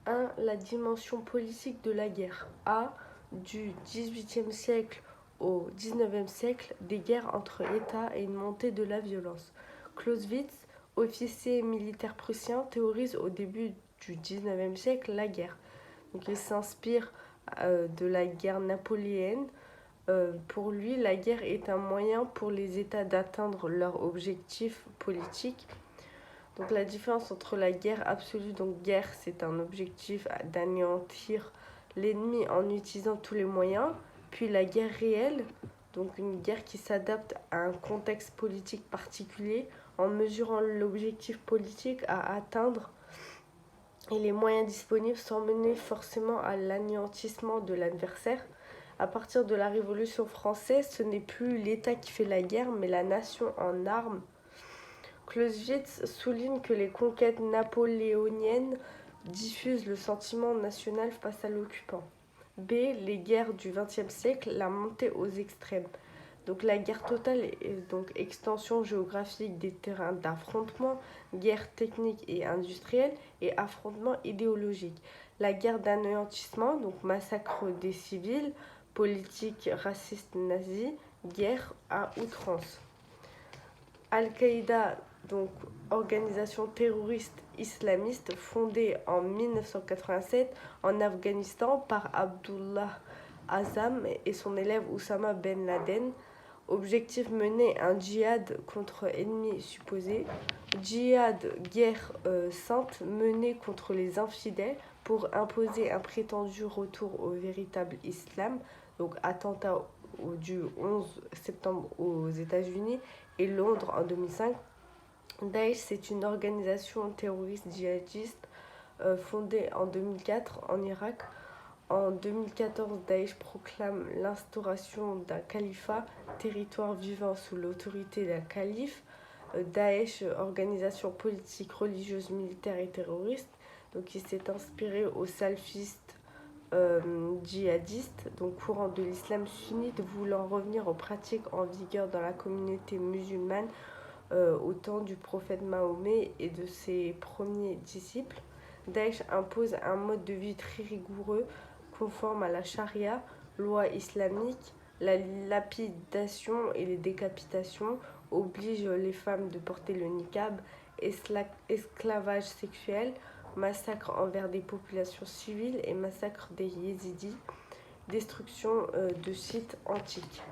1. La dimension politique de la guerre. A. Du XVIIIe siècle au XIXe siècle, des guerres entre États et une montée de la violence. Clausewitz, officier militaire prussien, théorise au début du XIXe siècle la guerre. Donc, il s'inspire de la guerre napoléonienne. Pour lui, la guerre est un moyen pour les États d'atteindre leurs objectifs politiques. Donc la différence entre la guerre absolue, donc guerre c'est un objectif d'anéantir l'ennemi en utilisant tous les moyens, puis la guerre réelle, donc une guerre qui s'adapte à un contexte politique particulier en mesurant l'objectif politique à atteindre et les moyens disponibles sans mener forcément à l'anéantissement de l'adversaire. À partir de la Révolution française, ce n'est plus l'État qui fait la guerre, mais la nation en armes. Clausewitz souligne que les conquêtes napoléoniennes diffusent le sentiment national face à l'occupant. B. Les guerres du XXe siècle, la montée aux extrêmes. Donc la guerre totale est donc extension géographique des terrains d'affrontement, guerre technique et industrielle et affrontement idéologique. La guerre d'anéantissement, donc massacre des civils, politique raciste nazie, guerre à outrance. Al-Qaïda, donc organisation terroriste islamiste fondée en 1987 en Afghanistan par Abdullah Azzam et son élève Oussama Ben Laden. Objectif mener un djihad contre ennemis supposés. Djihad, guerre sainte menée contre les infidèles pour imposer un prétendu retour au véritable islam. Donc attentat du 11 septembre aux États-Unis et Londres en 2005. Daesh, c'est une organisation terroriste djihadiste fondée en 2004 en Irak. En 2014, Daesh proclame l'instauration d'un califat, territoire vivant sous l'autorité d'un calife. Daesh, organisation politique, religieuse, militaire et terroriste, donc il s'est inspiré aux salafistes djihadistes, donc courant de l'islam sunnite voulant revenir aux pratiques en vigueur dans la communauté musulmane au temps du prophète Mahomet et de ses premiers disciples. Daesh impose un mode de vie très rigoureux, conforme à la charia, loi islamique. La lapidation et les décapitations obligent les femmes de porter le niqab, esclavage sexuel, massacre envers des populations civiles et massacre des yézidis, destruction de sites antiques.